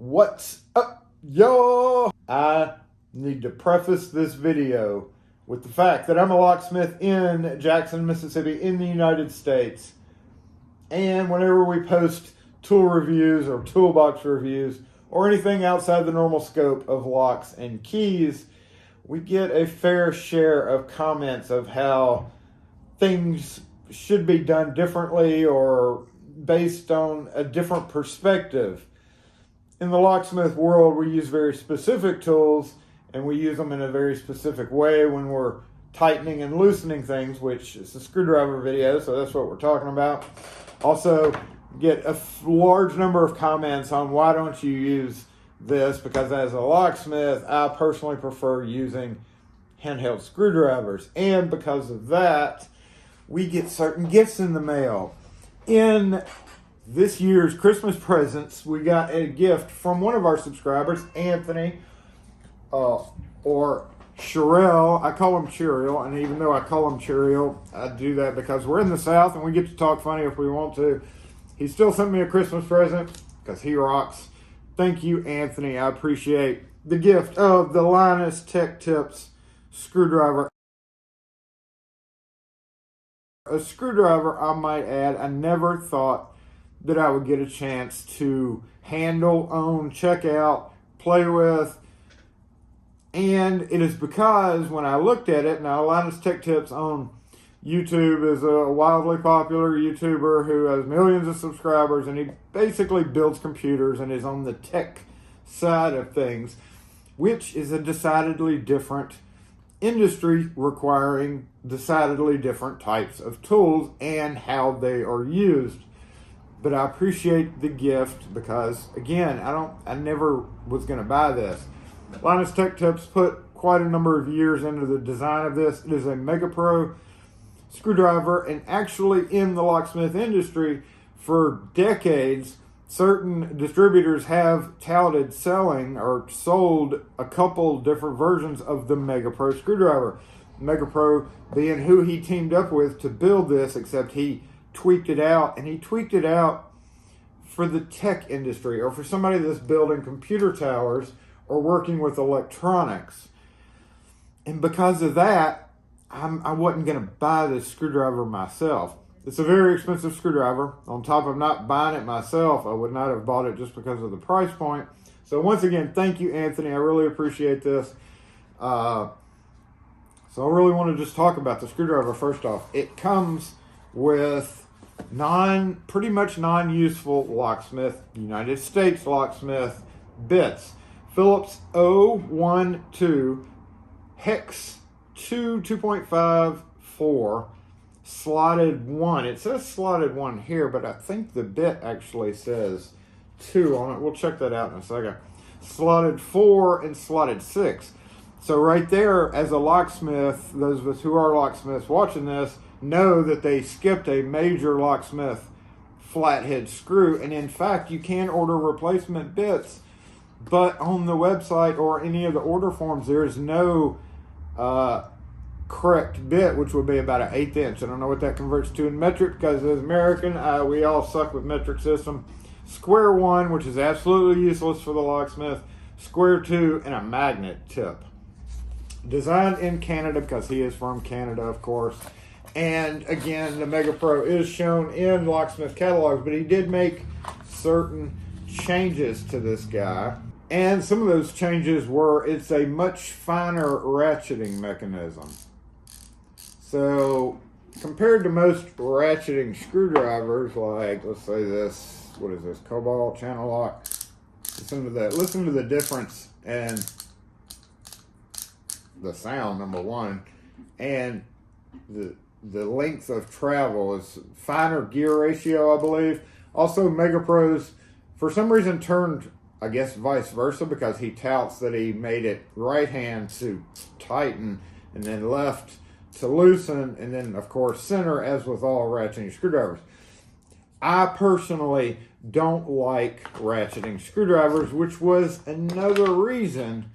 What's up, yo? I need to preface this video with the fact that I'm a locksmith in Jackson, Mississippi, in the United States. And whenever we post tool reviews or toolbox reviews or anything outside the normal scope of locks and keys, we get a fair share of comments of how things should be done differently or based on a different perspective. In the locksmith world, we use very specific tools, and we use them in a very specific way when we're tightening and loosening things, which is a screwdriver video, so that's what we're talking about. Also, get a large number of comments on why don't you use this, because as a locksmith, I personally prefer using handheld screwdrivers, and because of that, we get certain gifts in the mail. In this year's Christmas presents, we got a gift from one of our subscribers, Anthony, or Sherelle. I call him Cheeriel, and even though I call him Cheeriel, I do that because we're in the South and we get to talk funny if we want to. He still sent me a Christmas present because he rocks. Thank you, Anthony. I appreciate the gift of the Linus Tech Tips screwdriver. A screwdriver, I might add, I never thought that I would get a chance to handle, own, check out, play with. And it is because when I looked at it, now Linus Tech Tips on YouTube is a wildly popular YouTuber who has millions of subscribers, and he basically builds computers and is on the tech side of things, which is a decidedly different industry requiring decidedly different types of tools and how they are used. But I appreciate the gift because, again, I never was going to buy this. Linus Tech Tips put quite a number of years into the design of this. It is a Mega Pro screwdriver, and actually in the locksmith industry for decades, certain distributors have touted selling or sold a couple different versions of the Mega Pro screwdriver. Mega Pro being who he teamed up with to build this, except he tweaked it out, and he tweaked it out for the tech industry or for somebody that's building computer towers or working with electronics. And because of that, I wasn't going to buy this screwdriver myself. It's a very expensive screwdriver. On top of not buying it myself, I would not have bought it just because of the price point. So once again, thank you, Anthony. I really appreciate this. So I really want to just talk about the screwdriver first off. It comes with pretty much non-useful locksmith, United States locksmith bits. Phillips 012 hex 2.54 slotted 1. It says slotted 1 here, but I think the bit actually says 2 on it. We'll check that out in a second. Slotted 4 and slotted 6. So right there, as a locksmith, those of us who are locksmiths watching this know that they skipped a major locksmith flathead screw. And in fact, you can order replacement bits, but on the website or any of the order forms, there is no correct bit, which would be about an 1/8 inch. I don't know what that converts to in metric because as American, we all suck with metric system. Square 1, which is absolutely useless for the locksmith. Square 2, and a magnet tip. Designed in Canada because he is from Canada, of course. And again, the Mega Pro is shown in locksmith catalogs, but he did make certain changes to this guy. And some of those changes were, it's a much finer ratcheting mechanism. So compared to most ratcheting screwdrivers, like let's say this, what is this, Cobalt channel lock? Listen to that. Listen to the difference in the sound, number one, and the length of travel is finer gear ratio, I believe. Also, Mega Pros, for some reason, turned, I guess, vice versa, because he touts that he made it right hand to tighten and then left to loosen, and then, of course, center, as with all ratcheting screwdrivers. I personally don't like ratcheting screwdrivers, which was another reason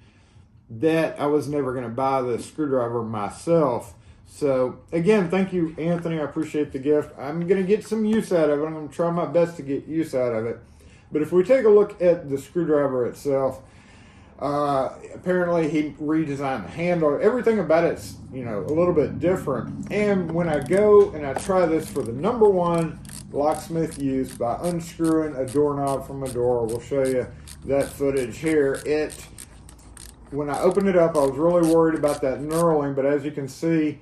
that I was never going to buy this screwdriver myself. So, again, thank you, Anthony. I appreciate the gift. I'm going to get some use out of it. I'm going to try my best to get use out of it. But if we take a look at the screwdriver itself, apparently he redesigned the handle. Everything about it's, you know, a little bit different. And when I go and I try this for the number one locksmith use by unscrewing a doorknob from a door, we'll show you that footage here. When I opened it up, I was really worried about that knurling, but as you can see,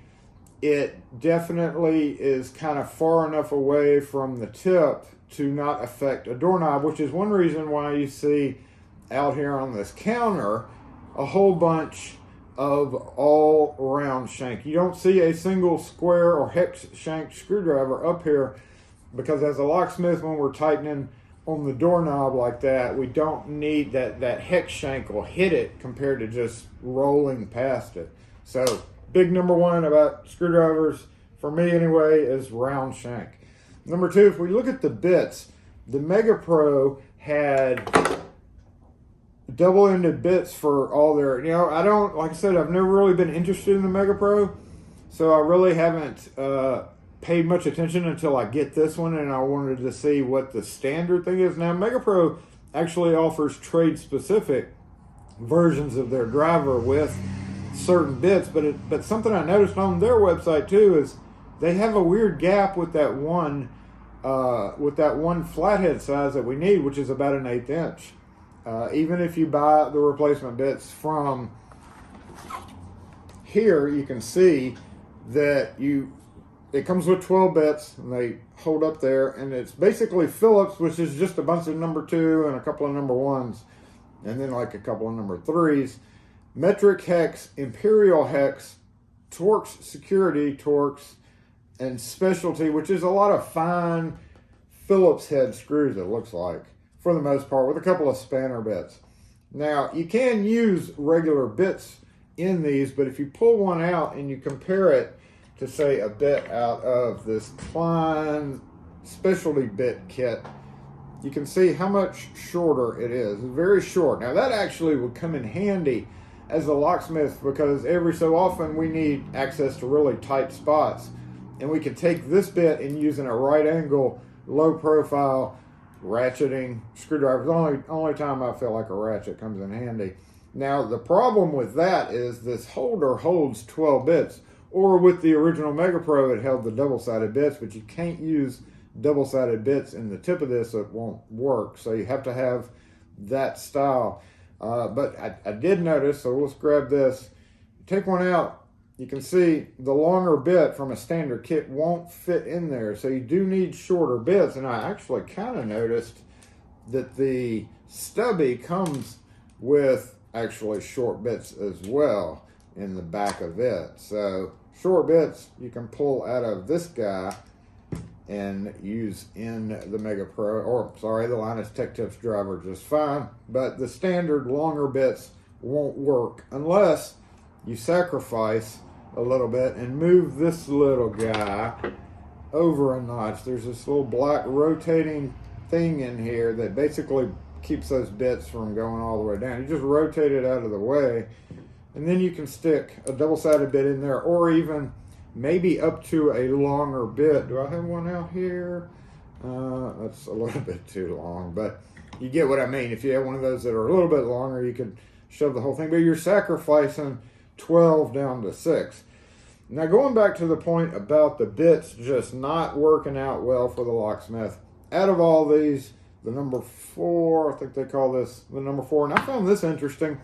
it definitely is kind of far enough away from the tip to not affect a doorknob, which is one reason why you see out here on this counter a whole bunch of all round shank. You don't see a single square or hex shank screwdriver up here, because as a locksmith, when we're tightening on the doorknob like that, we don't need that hex shank will hit it compared to just rolling past it. So big number one about screwdrivers, for me anyway, is round shank. Number two, if we look at the bits, the Mega Pro had double-ended bits for all their, you know, I don't, like I said, I've never really been interested in the Mega Pro, so I really haven't paid much attention until I get this one, and I wanted to see what the standard thing is. Now, Mega Pro actually offers trade-specific versions of their driver with certain bits, but something I noticed on their website too is they have a weird gap with that one flathead size that we need, which is about an 1/8 inch. Even if you buy the replacement bits from here, you can see that it comes with 12 bits, and they hold up there, and it's basically Phillips, which is just a bunch of number 2 and a couple of number 1s, and then like a couple of number 3s. Metric hex, imperial hex, Torx security Torx, and specialty, which is a lot of fine Phillips head screws, it looks like, for the most part, with a couple of spanner bits. Now, you can use regular bits in these, but if you pull one out and you compare it to, say, a bit out of this Klein specialty bit kit, you can see how much shorter it is. It's very short. Now, that actually would come in handy as a locksmith, because every so often we need access to really tight spots, and we can take this bit and use in a right angle, low profile ratcheting screwdriver. The only time I feel like a ratchet comes in handy. Now, the problem with that is this holder holds 12 bits, or with the original Mega Pro, it held the double-sided bits, but you can't use double-sided bits in the tip of this, so it won't work. So you have to have that style. But I did notice, so let's grab this. Take one out, you can see the longer bit from a standard kit won't fit in there, so you do need shorter bits. And I actually kind of noticed that the stubby comes with actually short bits as well in the back of it. So short bits you can pull out of this guy and use in the Mega Pro, or sorry, the Linus Tech Tips driver just fine. But the standard longer bits won't work unless you sacrifice a little bit and move this little guy over a notch. There's this little black rotating thing in here that basically keeps those bits from going all the way down. You just rotate it out of the way, and then you can stick a double-sided bit in there, or even maybe up to a longer bit. Do I have one out here? That's a little bit too long, but you get what I mean. If you have one of those that are a little bit longer, you can shove the whole thing, but you're sacrificing 12 down to 6. Now, going back to the point about the bits just not working out well for the locksmith, out of all these, the number 4, I think they call this the number 4, and I found this interesting.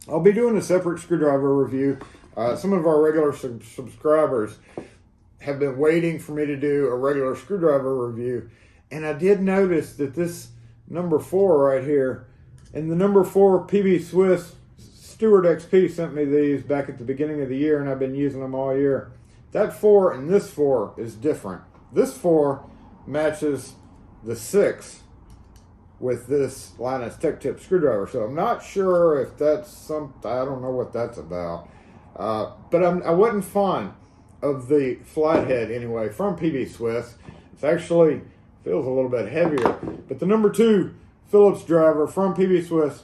I'll be doing a separate screwdriver review. Some of our regular subscribers have been waiting for me to do a regular screwdriver review, and I did notice that this number 4 right here, and the number 4 PB Swiss Stewart XP sent me these back at the beginning of the year, and I've been using them all year. That 4 and this 4 is different. This 4 matches the 6 with this Linus Tech Tip screwdriver, so I'm not sure if that's something, I don't know what that's about. But I wasn't fond of the flathead anyway from PB Swiss. It's actually feels a little bit heavier. But the number 2 Phillips driver from PB Swiss,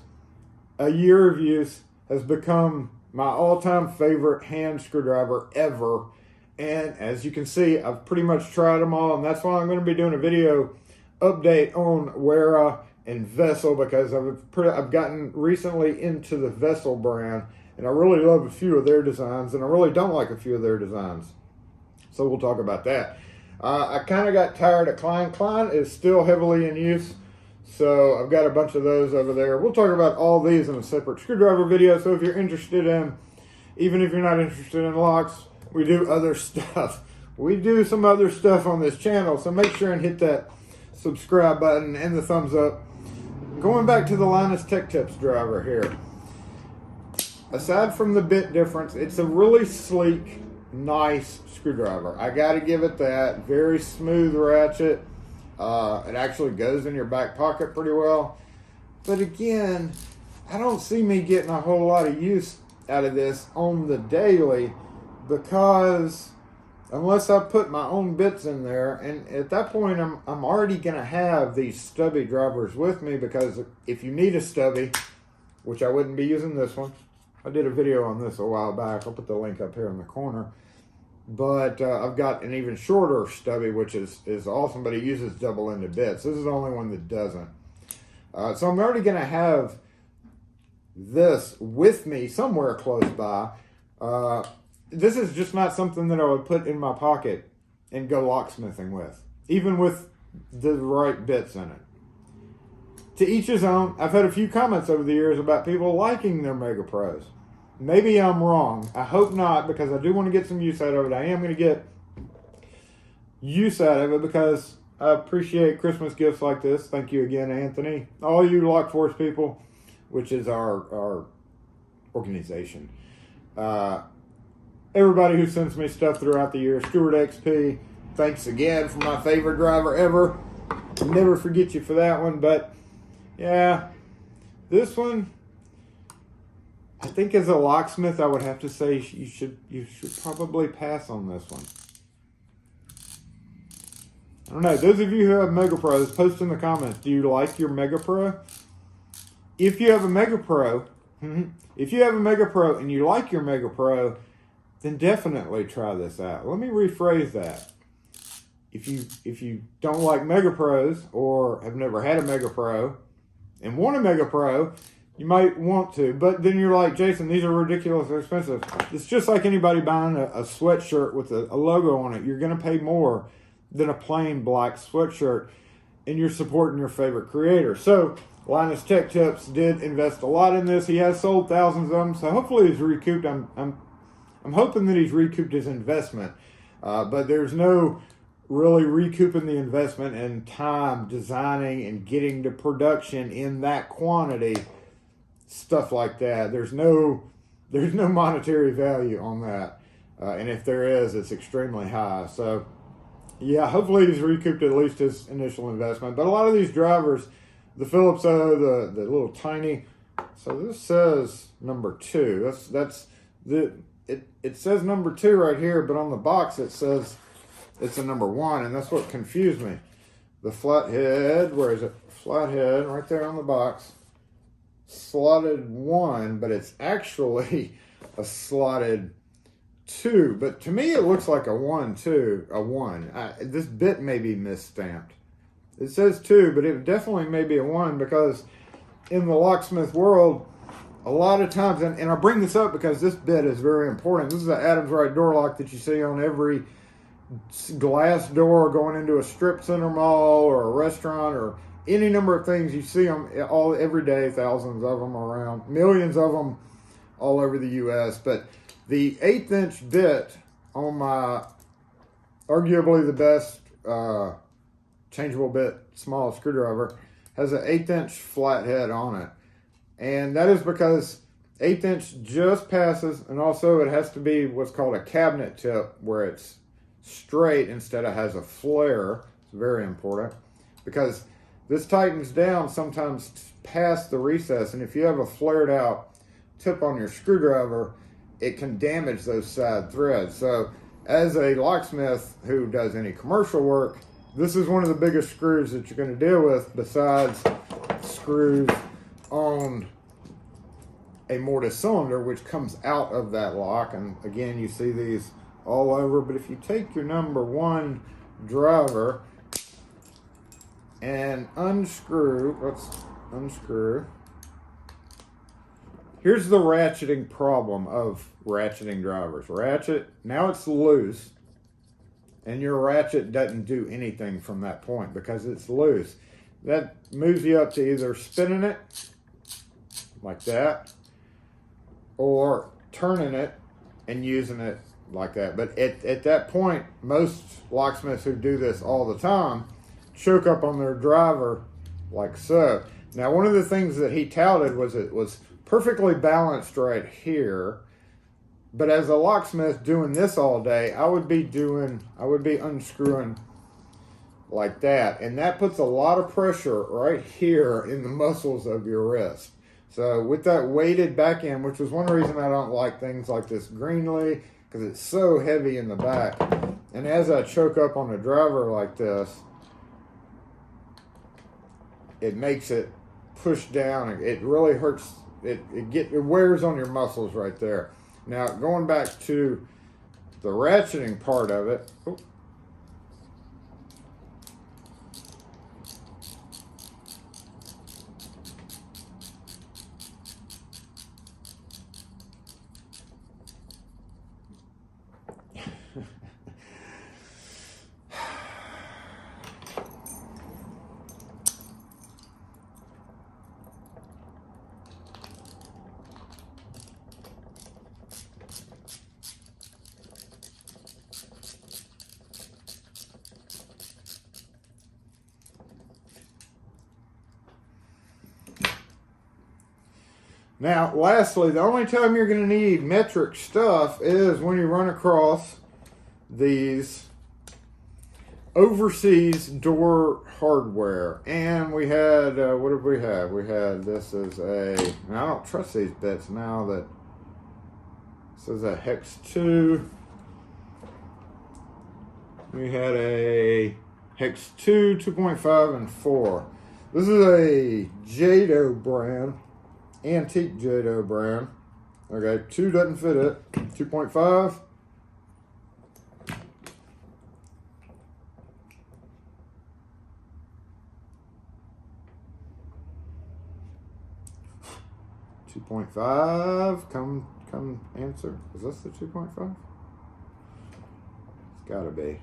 a year of use, has become my all-time favorite hand screwdriver ever. And as you can see, I've pretty much tried them all, and that's why I'm going to be doing a video update on Wera and Vessel, because I've gotten recently into the Vessel brand, and I really love a few of their designs, and I really don't like a few of their designs. So we'll talk about that. I kind of got tired of Klein. Klein is still heavily in use, so I've got a bunch of those over there. We'll talk about all these in a separate screwdriver video, so if you're interested in, even if you're not interested in locks, we do other stuff. We do some other stuff on this channel, so make sure and hit that subscribe button and the thumbs up. Going back to the Linus Tech Tips driver here. Aside from the bit difference, it's a really sleek, nice screwdriver. I got to give it that. Very smooth ratchet. It actually goes in your back pocket pretty well. But again, I don't see me getting a whole lot of use out of this on the daily, because unless I put my own bits in there, and at that point I'm already going to have these stubby drivers with me, because if you need a stubby, which I wouldn't be using this one. I did a video on this a while back. I'll put the link up here in the corner. But I've got an even shorter stubby, which is awesome, but it uses double-ended bits. This is the only one that doesn't. So I'm already going to have this with me somewhere close by. This is just not something that I would put in my pocket and go locksmithing with, even with the right bits in it. To each his own. I've had a few comments over the years about people liking their Mega Pros. Maybe I'm wrong. I hope not, because I do want to get some use out of it. I am going to get use out of it because I appreciate Christmas gifts like this. Thank you again, Anthony. All you Lock Force people, which is our organization. Everybody who sends me stuff throughout the year. Stuart XP, thanks again for my favorite driver ever. Never forget you for that one. But yeah, this one, I think as a locksmith, I would have to say you should probably pass on this one. I don't know. Those of you who have Mega Pros, post in the comments. Do you like your Mega Pro? If you have a Mega Pro, and you like your Mega Pro, then definitely try this out. Let me rephrase that. If you don't like Mega Pros or have never had a Mega Pro and want a Mega Pro, you might want to, but then you're like, Jason, these are ridiculously expensive. It's just like anybody buying a sweatshirt with a logo on it. You're going to pay more than a plain black sweatshirt, and you're supporting your favorite creator. So Linus Tech Tips did invest a lot in this. He has sold thousands of them, so hopefully he's recouped. I'm hoping that he's recouped his investment, but there's no really recouping the investment and time designing and getting to production in that quantity, stuff like that. There's no monetary value on that, and if there is, it's extremely high. So yeah, hopefully he's recouped at least his initial investment. But a lot of these drivers, the Phillips O, the little tiny, so this says number 2. It says number 2 right here, but on the box it says it's a number 1, and that's what confused me. The flathead, where is it? Flathead, right there on the box. Slotted 1, but it's actually a slotted 2. But to me, it looks like a 1, too. A 1. This bit may be misstamped. It says 2, but it definitely may be a 1, because in the locksmith world, a lot of times, and I bring this up because this bit is very important. This is an Adams Wright door lock that you see on every glass door going into a strip center mall or a restaurant or any number of things. You see them every day, thousands of them around, millions of them all over the U.S. But the 1/8" bit on my arguably the best changeable bit small screwdriver has an 1/8" flathead on it. And that is because 1/8" just passes, and also it has to be what's called a cabinet tip, where it's straight instead of has a flare. It's very important, because this tightens down sometimes past the recess, and if you have a flared out tip on your screwdriver, it can damage those side threads. So as a locksmith who does any commercial work, this is one of the biggest screws that you're going to deal with, besides screws on a mortise cylinder, which comes out of that lock. And again, you see these all over. But if you take your number 1 driver and unscrew. Let's unscrew. Here's the ratcheting problem of ratcheting drivers. Ratchet, now it's loose, and your ratchet doesn't do anything from that point because it's loose. That moves you up to either spinning it like that or turning it and using it like that. But at that point, most locksmiths who do this all the time choke up on their driver like so. Now, one of the things that he touted was it was perfectly balanced right here. But as a locksmith doing this all day, I would be unscrewing like that. And that puts a lot of pressure right here in the muscles of your wrist. So with that weighted back end, which was one reason I don't like things like this Greenlee, because it's so heavy in the back. And as I choke up on a driver like this, it makes it push down. It really hurts. It wears on your muscles right there. Now, going back to the ratcheting part of it. Oh. Now, lastly, the only time you're going to need metric stuff is when you run across these overseas door hardware. And we had, what did we have? We had, this is a, I don't trust these bits now that, this is a Hex 2. We had a Hex 2, 2.5, and 4. This is a Jado brand. Antique Jado brand. Okay, 2 doesn't fit it. 2.5. Come answer. Is this the 2.5? It's gotta be.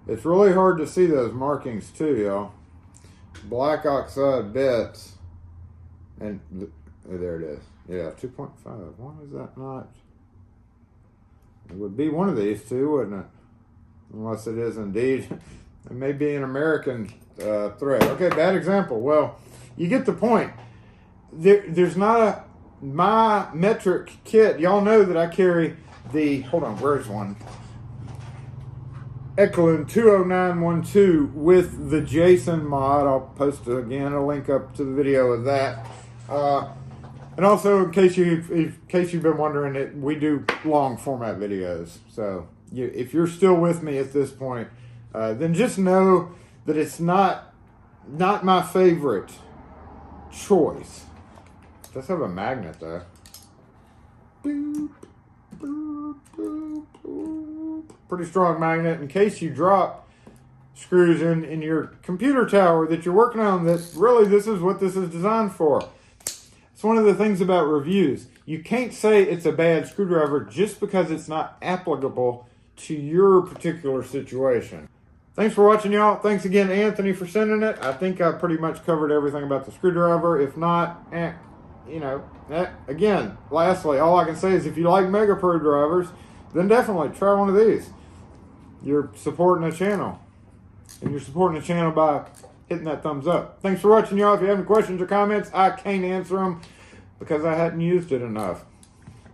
It's really hard to see those markings too, y'all. Black oxide bits. And there it is. Yeah, 2.5. Why is that not? It would be one of these two, wouldn't it? Unless it is indeed. It may be an American thread. Okay, bad example. Well, you get the point. There's not a... My metric kit, y'all know that I carry the... Hold on, where's one? Eklund 20912 with the Jason mod. I'll post again a link up to the video of that. And also, in case you've been wondering, we do long format videos. So if you're still with me at this point, then just know that it's not my favorite choice. It does have a magnet though. Boop, boop, boop, boop. Pretty strong magnet in case you drop screws in your computer tower that you're working on. That really, this is what this is designed for. It's one of the things about reviews. You can't say it's a bad screwdriver just because it's not applicable to your particular situation. Thanks for watching, y'all. Thanks again, Anthony, for sending it. I think I pretty much covered everything about the screwdriver. If not, again, lastly, all I can say is if you like Mega Pro drivers, then definitely try one of these. You're supporting the channel. And you're supporting the channel by hitting that thumbs up. Thanks for watching, y'all. If you have any questions or comments, I can't answer them because I hadn't used it enough.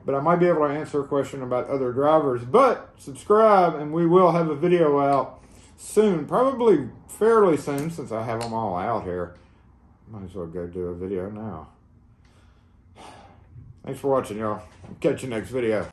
But I might be able to answer a question about other drivers. But subscribe, and we will have a video out soon. Probably fairly soon, since I have them all out here. Might as well go do a video now. Thanks for watching, y'all. Catch you next video.